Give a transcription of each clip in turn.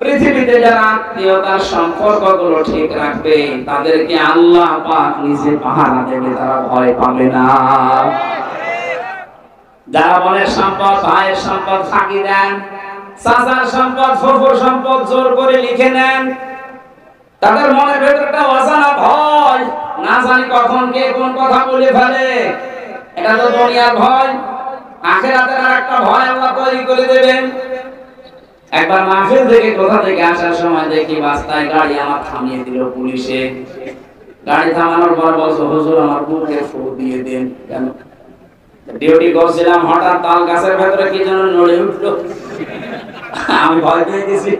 পৃথিবীতে যারা আত্মীয়তার সম্পর্কগুলো ঠিক রাখবে তাদেরকে আল্লাহ পাক নিজে পাহারা দেবে, তারা ভয় পাবে না। যারা বোনের সম্পদ, ভাইয়ের সম্পদ ফাঁকি দেন, চাচার সম্পদ, ফুফুর সম্পদ জোর করে লিখে নেন, তাদের মনের ভেতর একটা অজানা ভয়, না জানি কখন কে কোন কথা বলে ফেলে। এটা তো দুনিয়ার ভয়, আখিরাতের আর একটা ভয় আল্লাহ তৈরি করে দেবেন। একবার মাহফিল থেকে কোথা থেকে আসার সময় দেখি রাস্তায় গাড়ি আমার থামিয়ে দিল পুলিশে। গাড়ি থামানোর পর বলছে, হুজুর আমার বুকে ফু দিয়ে দেন। কেন? ডিউটি করছিলাম, হঠাৎ তাল গাছের ভেতরে কি যেন নড়ে উঠলো, আমি ভয় পেয়ে গেছি।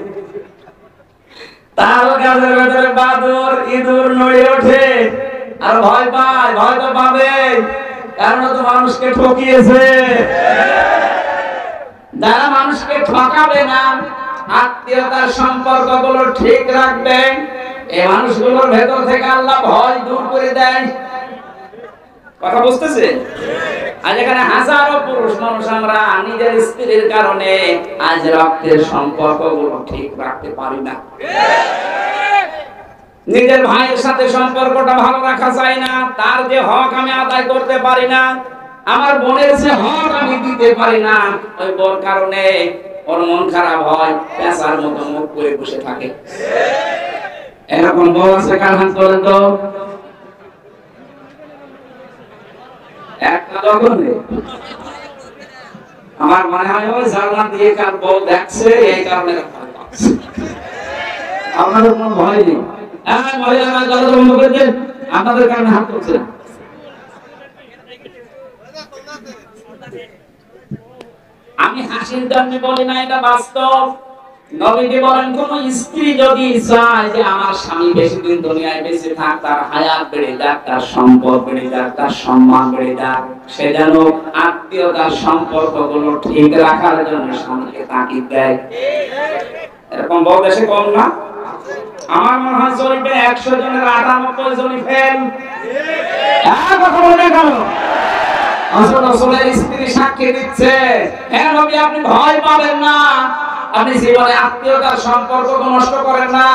তাল গাছের ভেতরে বাদুর, ইঁদুর নড়ে ওঠে আর ভয় পায়। ভয় তো পাবে, কারণ তো মানুষকে ঠকিয়েছে। যারা মানুষকে ঠকাবে না, আত্মীয়তার সম্পর্কগুলো ঠিক রাখবে, এই মানুষগুলোর ভেতর থেকে আল্লাহ ভয় দূর করে দেয়। কথা বুঝতেছে? আজ এখানে হাজারো পুরুষ মানুষ আমরা নিজের স্ত্রীর কারণে আজ রক্তের সম্পর্কগুলো ঠিক রাখতে পারি না। নিজের ভাইয়ের সাথে সম্পর্কটা ভালো রাখা যায় না, তার যে হক আমি আদায় করতে পারি না, আমার বোনের যে হক আমি দিতে পারি না, ওই বোর কারণে ওর মন খারাপ হয়, পেঁচার মতো মুখ করে বসে থাকে। এরকম বউ আছে কার হাত তোলেন তো? একটা দোকানে আমার মনে হয় ওই জানলা দিয়ে কার বউ দেখছে, এই কারণে ভয় পাচ্ছে। আপনাদের কোনো ভয় নেই। হ্যাঁ, মহিলারা দরজা বন্ধ করে দেন, আপনাদের কারণে হাত তুলছে। আমি হাসির জন্য বলি না, এটা বাস্তব। নবীজি বলেন, কোন স্ত্রী যদি চায় যে আমার স্বামী বেশি দিন দুনিয়ায় বেঁচে থাক, তার হায়াত বেড়ে যাক, তার সম্পদ বেড়ে যাক, তার সম্মান বেড়ে যাক, সে যেন আত্মীয়তার সম্পর্কগুলো ঠিক রাখার জন্য স্বামীকে তাগিদ দেয়। এরকম বউ দেশে কম না? আমার মনে হয় জরিপে 100 জনের 98 জনই ফেল। কথা বলে গেল রাসূলের স্ত্রী সাক্ষী দিচ্ছে, হ্যাঁ নবী আপনি ভয় পাবেন না, আপনি জীবনে আত্মীয়তার সম্পর্ক নষ্ট করেন না।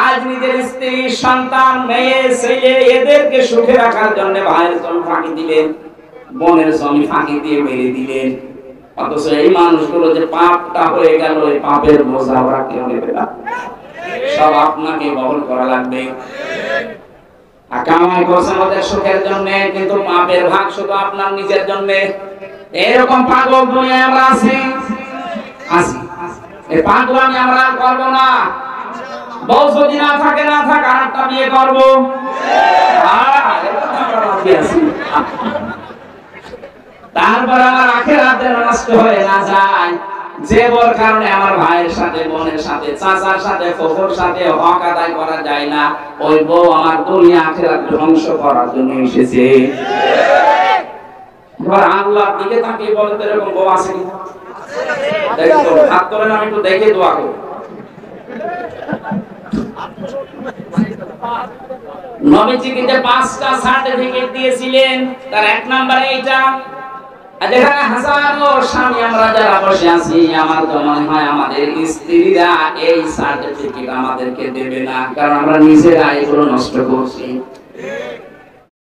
আজ নিজের স্ত্রী, সন্তান, মেয়ে, ছেলে এদেরকে সুখে রাখার জন্য ভাইয়ের জমি ফাঁকি দিলেন, বোনের জমি ফাঁকি দিয়ে মেরে দিলেন, অথচ এই মানুষগুলো যে পাপটা হয়ে গেল, এই পাপের বোঝা ওরা কেউ নেবে না, সব আপনাকে বহন করা লাগবে। কামাই করছেন ওদের সুখের জন্য, কিন্তু পাপের ভাগ শুধু আপনার নিজের জন্য। এরকম পাগল দুনিয়ায় আমরা আছি। এই পাগলামি আমরা করবো না। বউ যদি না থাকে, না থাক, আরেকটা বিয়ে করবো। তারপর আমার আখিরাত নষ্ট হয়ে না যায়, যে বউর কারণে আমার ভাইয়ের সাথে, বোনের সাথে, চাচার সাথে, ফুফুর সাথে হক আদায় করা যায় না, ওই বউ আমার দুনিয়া আখিরাত ধ্বংস করার জন্য এসেছে। এবার আল্লাহর দিকে তাকিয়ে বলেন, এরকম বউ আছে কি? দেখো, হাত তোলেন, আমি একটু দেখে দোয়া করব। নবীজিকে যে 5টা সার্টিফিকেট দিয়েছিলেন, তার 1 নম্বরে এইটা। আজ এখানে হাজারো স্বামী আমরা যারা বসে আছি, আমার তো মনে হয় আমাদের স্ত্রীরা এই সার্টিফিকেট আমাদেরকে দেবে না, কারণ আমরা নিজেরা এগুলো নষ্ট করছি।